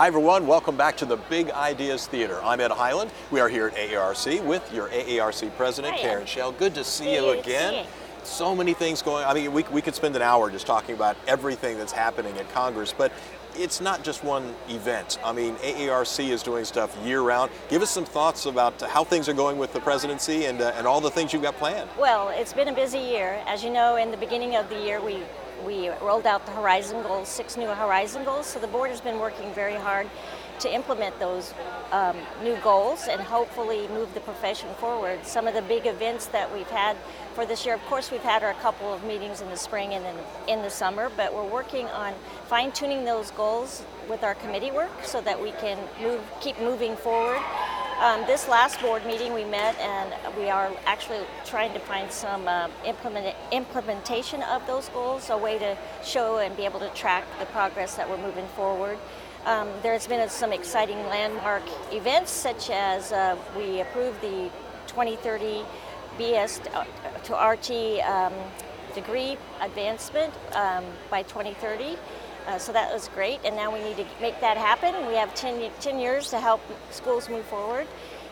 Hi everyone, welcome back to the Big Ideas Theater. I'm Ed Highland. We are here at AARC with your AARC President Karen Schell. Good to see you again. So many things going on. I mean, we could spend an hour just talking about everything that's happening at Congress, but it's not just one event. I mean, AARC is doing stuff year-round. Give us some thoughts about how things are going with the presidency and all the things you've got planned. Well, it's been a busy year. As you know, in the beginning of the year, we rolled out the Horizon Goals, 6 new Horizon Goals. So the board has been working very hard to implement those new goals and hopefully move the profession forward. Some of the big events that we've had for this year, of course, we've had our couple of meetings in the spring and in the summer, but we're working on fine-tuning those goals with our committee work so that we can keep moving forward. This last board meeting we met and we are actually trying to find some implementation of those goals, a way to show and be able to track the progress that we're moving forward. There's been some exciting landmark events, such as we approved the 2030 BS to RT degree advancement by 2030. So that was great, and now we need to make that happen. We have 10 years to help schools move forward.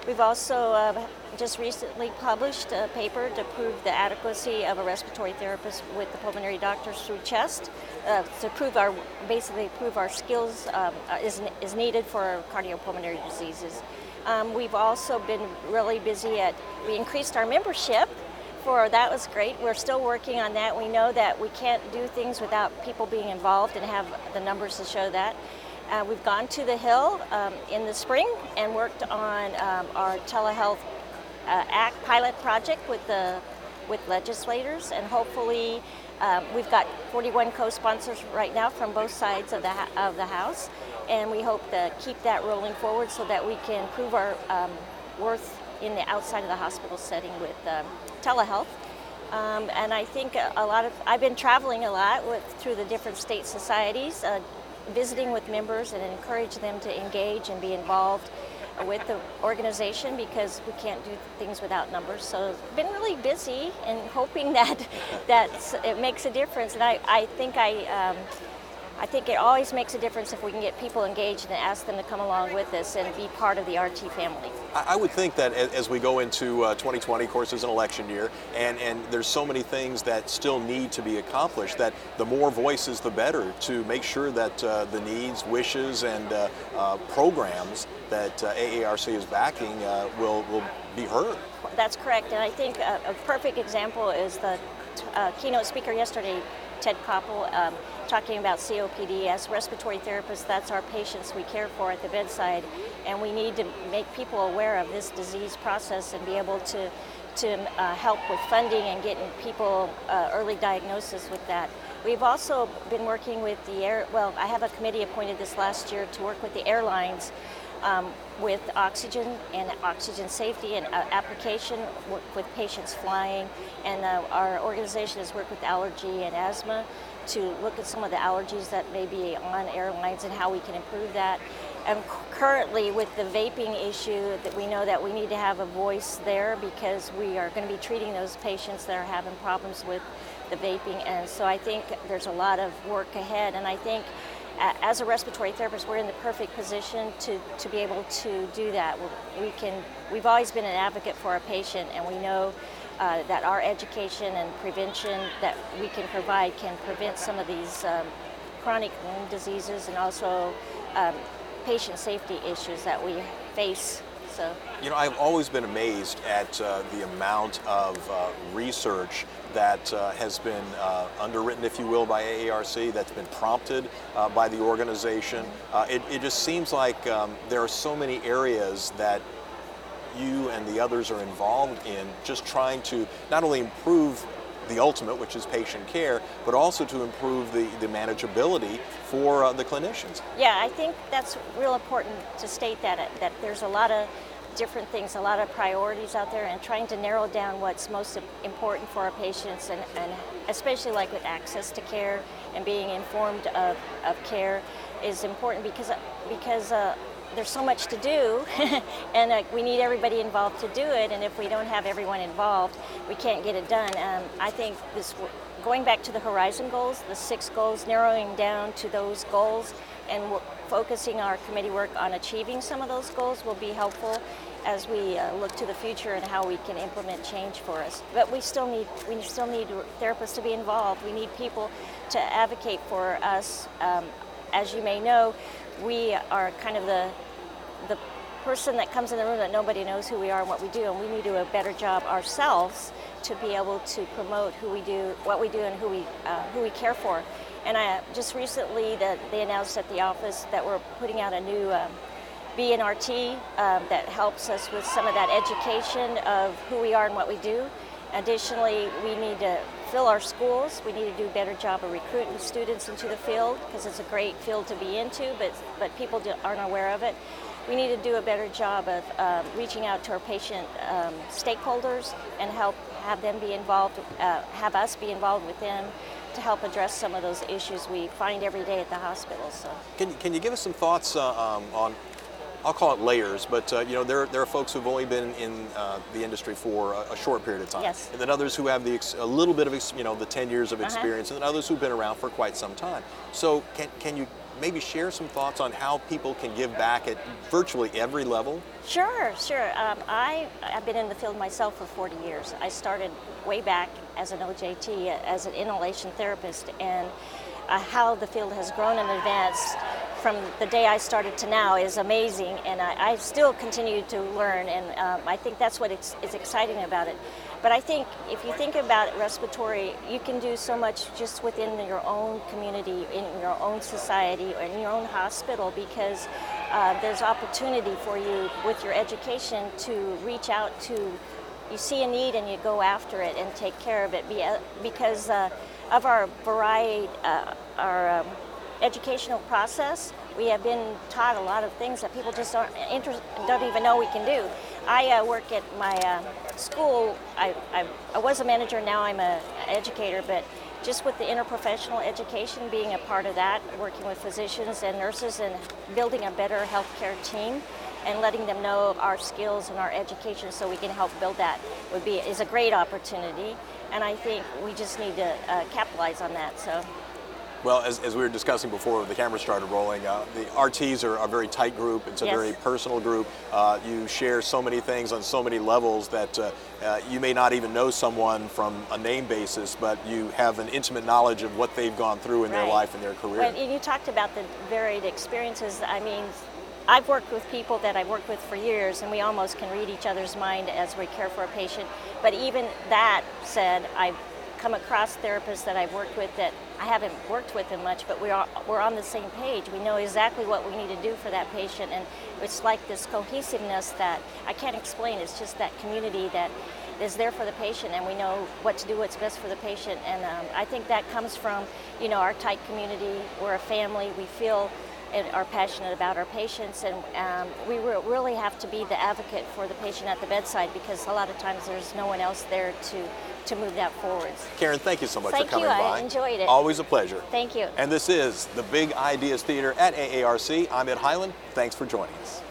We've also just recently published a paper to prove the adequacy of a respiratory therapist with the pulmonary doctors through CHEST, to basically prove our skills is needed for cardiopulmonary diseases. We've also been really busy we increased our membership. That was great. We're still working on that. We know that we can't do things without people being involved and have the numbers to show that. We've gone to the Hill in the spring and worked on our telehealth act pilot project with legislators, and hopefully we've got 41 co-sponsors right now from both sides of the House, and we hope to keep that rolling forward so that we can prove our worth in the outside of the hospital setting with telehealth. And I think I've been traveling a lot through the different state societies, visiting with members and encourage them to engage and be involved with the organization, because we can't do things without numbers. So I've been really busy and hoping that it makes a difference. And I think it always makes a difference if we can get people engaged and ask them to come along with us and be part of the RT family. I would think that as we go into 2020, of course, is an election year, and there's so many things that still need to be accomplished, that the more voices, the better, to make sure that the needs, wishes, and programs that AARC is backing will be heard. That's correct, and I think a perfect example is the keynote speaker yesterday, Ted Koppel, talking about COPD. As respiratory therapists, that's our patients we care for at the bedside, and we need to make people aware of this disease process and be able to help with funding and getting people early diagnosis with that. We've also been working with I have a committee appointed this last year to work with the airlines with oxygen and oxygen safety and application with patients flying, and our organization has worked with allergy and asthma to look at some of the allergies that may be on airlines and how we can improve that. And currently with the vaping issue, that we know that we need to have a voice there, because we are going to be treating those patients that are having problems with the vaping, and so I think there's a lot of work ahead, and I think as a respiratory therapist, we're in the perfect position to be able to do that. We've always been an advocate for our patient, and we know that our education and prevention that we can provide can prevent some of these chronic lung diseases and also patient safety issues that we face. So, you know, I've always been amazed at the amount of research that has been underwritten, if you will, by AARC, that's been prompted by the organization. It just seems like there are so many areas that you and the others are involved in, just trying to not only improve the ultimate, which is patient care, but also to improve the manageability for the clinicians. Yeah, I think that's real important to state that there's a lot of different things, a lot of priorities out there, and trying to narrow down what's most important for our patients, and especially like with access to care and being informed of care is important, because there's so much to do and we need everybody involved to do it, and if we don't have everyone involved, we can't get it done. I think going back to the Horizon goals, the 6 goals, narrowing down to those goals and focusing our committee work on achieving some of those goals will be helpful as we look to the future and how we can implement change for us. But we still need therapists to be involved. We need people to advocate for us. As you may know, we are kind of the person that comes in the room that nobody knows who we are and what we do, and we need to do a better job ourselves to be able to promote who we do, what we do, and who we care for. And just recently they announced at the office that we're putting out a new BNRT that helps us with some of that education of who we are and what we do. Additionally, we need to fill our schools. We need to do a better job of recruiting students into the field because it's a great field to be into, but people aren't aware of it. We need to do a better job of reaching out to our patient stakeholders and have them be involved, have us be involved with them to help address some of those issues we find every day at the hospital. So, can you give us some thoughts on, I'll call it layers, but you know, there are folks who've only been in the industry for a short period of time, yes, and then others who have a little bit of the 10 years of experience, and then others who've been around for quite some time. So can you maybe share some thoughts on how people can give back at virtually every level? Sure. I've been in the field myself for 40 years. I started way back as an OJT, as an inhalation therapist, and how the field has grown and advanced from the day I started to now is amazing, and I still continue to learn, and I think that's what is exciting about it. But I think if you think about respiratory, you can do so much just within your own community, in your own society, or in your own hospital, because there's opportunity for you with your education to reach out to, you see a need and you go after it and take care of it because of our variety, our educational process. We have been taught a lot of things that people just don't even know we can do. I work at my school. I was a manager, now I'm an educator, but just with the interprofessional education, being a part of that, working with physicians and nurses and building a better healthcare team and letting them know our skills and our education so we can help build that is a great opportunity, and I think we just need to capitalize on that. So. Well, as we were discussing before the camera started rolling, the RTs are a very tight group. It's a very personal group. You share so many things on so many levels that you may not even know someone from a name basis, but you have an intimate knowledge of what they've gone through in their life and their career. Well, you talked about the varied experiences. I mean, I've worked with people that I've worked with for years, and we almost can read each other's mind as we care for a patient. But even that said, I've come across therapists that I've worked with that I haven't worked with them much, but we're on the same page. We know exactly what we need to do for that patient, and it's like this cohesiveness that I can't explain. It's just that community that is there for the patient, and we know what to do, what's best for the patient. And I think that comes from, our tight community. We're a family. We feel and are passionate about our patients, and we really have to be the advocate for the patient at the bedside, because a lot of times there's no one else there to move that forward. Karen, thank you so much for coming by. Thank you, I enjoyed it. Always a pleasure. Thank you. And this is the Big Ideas Theater at AARC. I'm Ed Highland. Thanks for joining us.